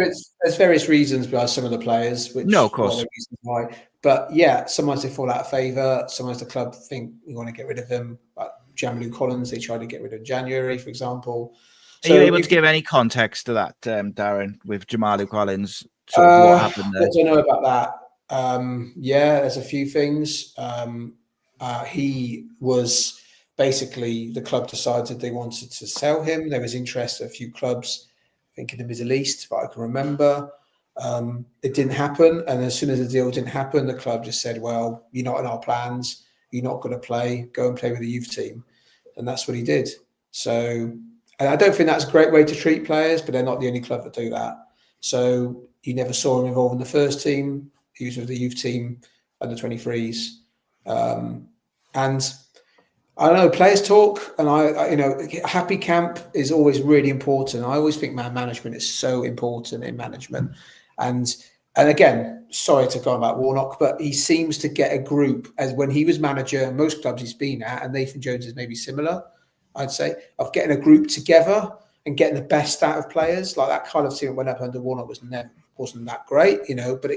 [SPEAKER 3] There's various reasons behind some of the players, which
[SPEAKER 1] no, of course,
[SPEAKER 3] are the reasons why. But sometimes they fall out of favour. Sometimes the club think you want to get rid of them. Like Jamalu Collins, they tried to get rid of in January, for example.
[SPEAKER 1] So are you able to give any context to that, Darren, with Jamalu Collins? Sort of what happened there?
[SPEAKER 3] I don't know about that. There's a few things. He was basically, the club decided they wanted to sell him. There was interest at a few clubs, I think in the Middle East, if I can remember. It didn't happen. And as soon as the deal didn't happen, the club just said, well, you're not in our plans. You're not going to play. Go and play with the youth team. And that's what he did. So, and I don't think that's a great way to treat players, but they're not the only club that do that. So you never saw him involved in the first team. He was with the youth team, under 23s. And I don't know, players talk, and I happy camp is always really important. I always think man management is so important in management. And again, sorry to go on about Warnock, but he seems to get a group, as when he was manager, most clubs he's been at, and Nathan Jones is maybe similar, I'd say, of getting a group together and getting the best out of players. Like that kind of team that went up under Warnock wasn't that great, but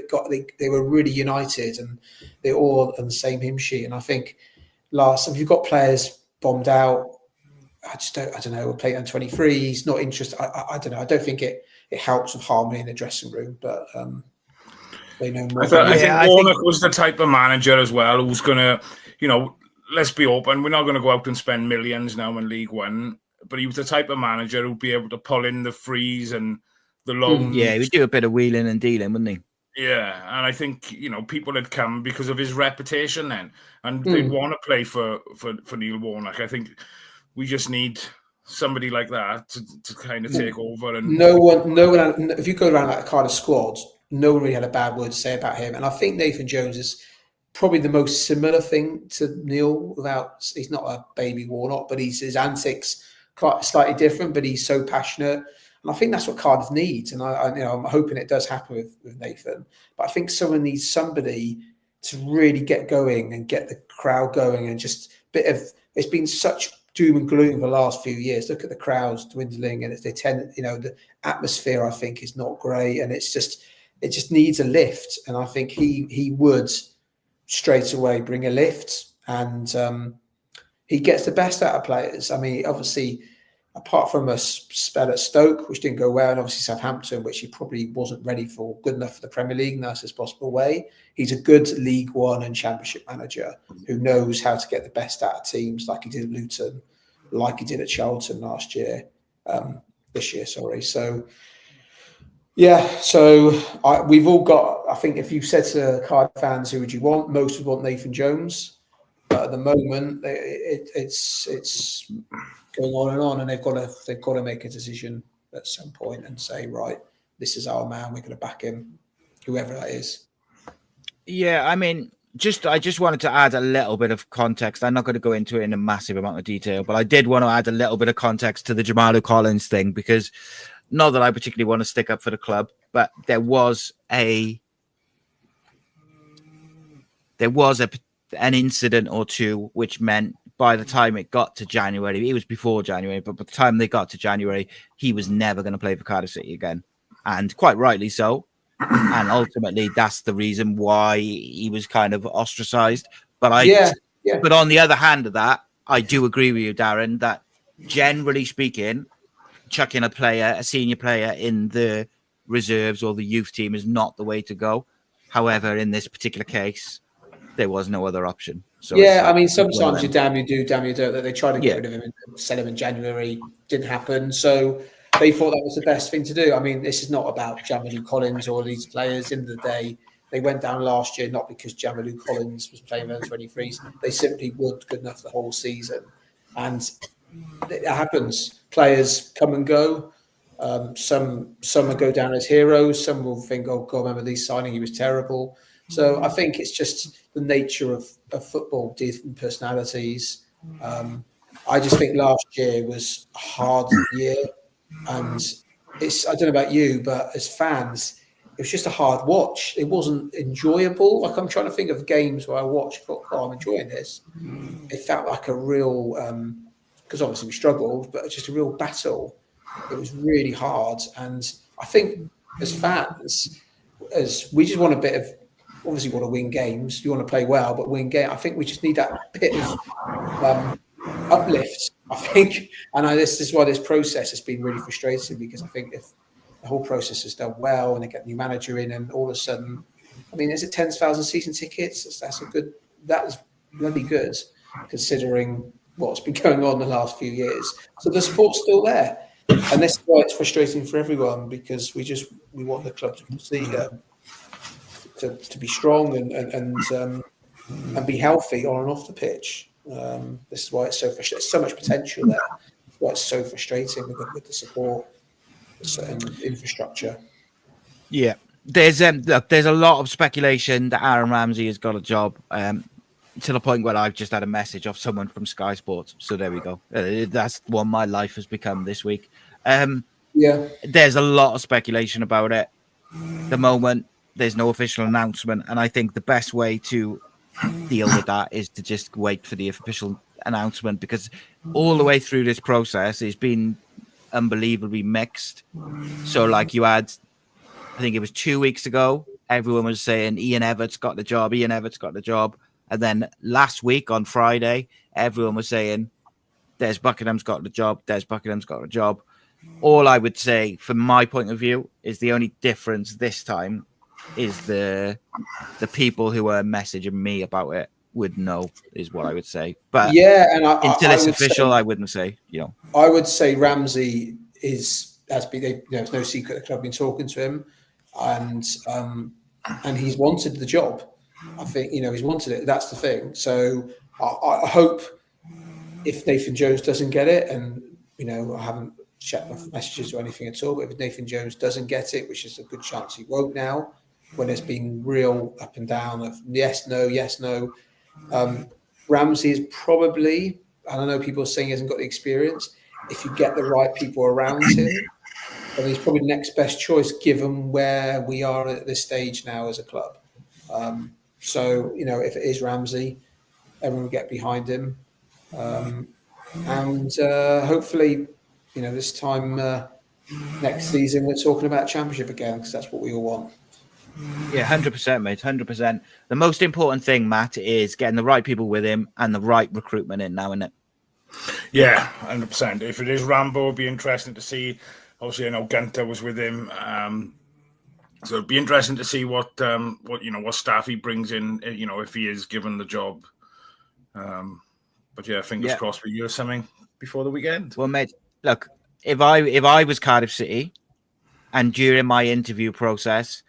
[SPEAKER 3] they were really united and they all on the same hymn sheet. And I think if you've got players bombed out, I don't know, we'll play on 23. He's not interested. I don't know. I don't think it helps with harmony in the dressing room, but they know more.
[SPEAKER 2] I think Warnock was the type of manager as well who's going to, let's be open. We're not going to go out and spend millions now in League One, but he was the type of manager who'd be able to pull in the frees and the loans.
[SPEAKER 1] Yeah, he would do a bit of wheeling and dealing, wouldn't he?
[SPEAKER 2] Yeah, and I think people had come because of his reputation then, and they'd want to play for Neil Warnock. I think we just need somebody like that to kind of take over. And
[SPEAKER 3] no one. If you go around like a Cardiff squad, no one really had a bad word to say about him. And I think Nathan Jones is probably the most similar thing to Neil. He's not a baby Warnock, but his antics quite slightly different. But he's so passionate. And I think that's what Cardiff needs, and I'm hoping it does happen with Nathan. But I think someone needs somebody to really get going and get the crowd going, and just it's been such doom and gloom for the last few years. Look at the crowds dwindling, and the atmosphere I think is not great, and it just needs a lift. And I think he would straight away bring a lift, and he gets the best out of players. I mean, obviously, apart from a spell at Stoke, which didn't go well, and obviously Southampton, which he probably wasn't ready for, good enough for the Premier League, nicest possible way. He's a good League One and Championship manager who knows how to get the best out of teams, like he did at Luton, like he did at Charlton this year. So, yeah. So we've all got. I think if you said to Cardiff fans, who would you want? Most would want Nathan Jones, but at the moment, it's going on, and they've got to make a decision at some point and say, right, this is our man. We're going to back him, whoever that is.
[SPEAKER 1] Yeah, I mean, I just wanted to add a little bit of context. I'm not going to go into it in a massive amount of detail, but I did want to add a little bit of context to the Jamalu Collins thing, because not that I particularly want to stick up for the club, but there was an incident or two which meant by the time it got to January, it was before January, but by the time they got to January, he was never going to play for Cardiff City again. And quite rightly so. And ultimately, that's the reason why he was kind of ostracized. But But on the other hand of that, I do agree with you, Darren, that generally speaking, chucking a senior player in the reserves or the youth team is not the way to go. However, in this particular case, there was no other option. So
[SPEAKER 3] I mean, sometimes you damn you do, damn you don't. They tried to get rid of him and sell him in January. Didn't happen. So they thought that was the best thing to do. I mean, this is not about Jamalu Collins or these players. In the day, they went down last year not because Jamalu Collins was playing under 23s. They simply weren't good enough the whole season. And it happens. Players come and go. Some will go down as heroes. Some will think, oh, God, remember Lee's signing? He was terrible. So I think it's just the nature of football, different personalities. I just think last year was a hard year, and I don't know about you, but as fans, it was just a hard watch. It wasn't enjoyable. Like, I'm trying to think of games where I watched, thought, oh, I'm enjoying this. It felt like a real, because obviously we struggled, but just a real battle. It was really hard, and I think as fans, as we just want a bit of. Obviously, you want to win games. You want to play well, but win game. I think we just need that bit of uplift. I think, and this is why this process has been really frustrating, because I think if the whole process is done well and they get a new manager in, and all of a sudden, I mean, is it 10,000 season tickets? That is really good, considering what's been going on the last few years. So the support's still there, and this is why it's frustrating for everyone, because we want the club to see. To be strong and be healthy on and off the pitch. This is why it's so frustrating. There's so much potential there. That's why it's so frustrating with the support and infrastructure.
[SPEAKER 1] Yeah, there's a lot of speculation that Aaron Ramsey has got a job. To the point where I've just had a message of someone from Sky Sports. So there we go. That's what my life has become this week. There's a lot of speculation about it. The moment. There's no official announcement, and I think the best way to deal with that is to just wait for the official announcement, because all the way through this process it's been unbelievably mixed. So like you had, I think it was 2 weeks ago, everyone was saying Ian Everett's got the job. And then last week on Friday, everyone was saying, Des Buckingham's got the job. Des Buckingham's got a job. All I would say, from my point of view, is the only difference this time is the people who are messaging me about it would know, is what I would say. But
[SPEAKER 3] yeah, and
[SPEAKER 1] until it's official, I wouldn't say.
[SPEAKER 3] I would say Ramsey has been. It's no secret the club have been talking to him, and he's wanted the job. I think he's wanted it. That's the thing. So I hope if Nathan Jones doesn't get it, and I haven't checked my messages or anything at all, but if Nathan Jones doesn't get it, which is a good chance he won't now, when there's been real up and down of yes, no, Ramsey is probably, I don't know, people are saying he hasn't got the experience. If you get the right people around him, then he's probably the next best choice given where we are at this stage now as a club. So, if it is Ramsey, everyone will get behind him. And hopefully, this time next season, we're talking about Championship again, because that's what we all want.
[SPEAKER 1] Yeah, 100%, mate, 100%. The most important thing, Matt, is getting the right people with him and the right recruitment in now, isn't it?
[SPEAKER 2] Yeah, 100%. If it is Rambo, it'll be interesting to see. Obviously, I know Gunter was with him. So it'd be interesting to see what staff he brings in, if he is given the job. But yeah, fingers crossed we hear something before the weekend.
[SPEAKER 1] Well, mate, look, if I was Cardiff City and during my interview process,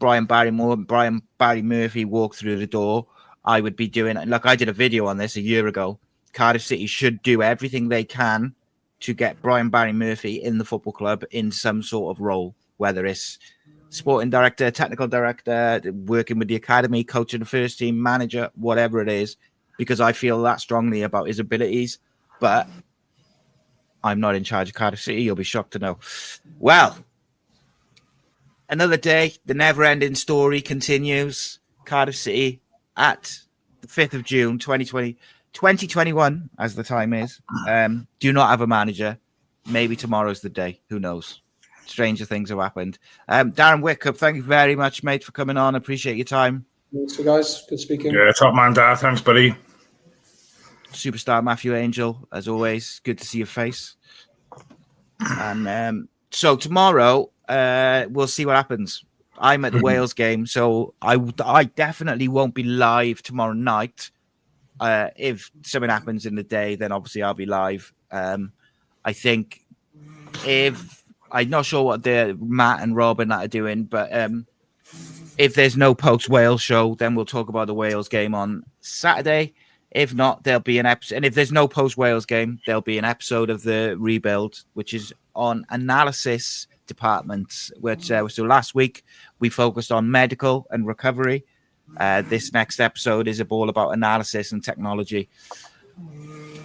[SPEAKER 1] Brian Barry Murphy walked through the door, I would be doing it. Look, I did a video on this a year ago. Cardiff City should do everything they can to get Brian Barry Murphy in the football club in some sort of role, whether it's sporting director, technical director, working with the academy, coaching the first team, manager, whatever it is, because I feel that strongly about his abilities. But I'm not in charge of Cardiff City. You'll be shocked to know. Well, another day, the never-ending story continues. Cardiff City at the 5th of June, 2021, as the time is, do not have a manager. Maybe tomorrow's the day. Who knows? Stranger things have happened. Darren Witcoop, thank you very much, mate, for coming on. Appreciate your time.
[SPEAKER 3] Thanks, guys. Good speaking.
[SPEAKER 2] Yeah, top man, Dar. Thanks, buddy.
[SPEAKER 1] Superstar Matthew Angel, as always. Good to see your face. And so tomorrow, we'll see what happens. I'm at the Wales game, so I definitely won't be live tomorrow night. If something happens in the day, then obviously I'll be live. I think I'm not sure what Matt and Rob and that are doing, but if there's no post-Wales show, then we'll talk about the Wales game on Saturday. If not, there'll be an episode. And if there's no post-Wales game, there'll be an episode of the Rebuild, which is on analysis departments. So last week, we focused on medical and recovery. This next episode is all about analysis and technology.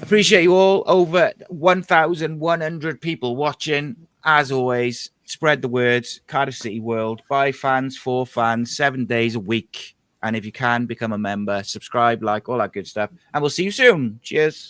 [SPEAKER 1] Appreciate you all. Over 1,100 people watching. As always, spread the words. Cardiff City World. By fans, for fans, 7 days a week. And if you can, become a member, subscribe, like, all that good stuff. And we'll see you soon. Cheers.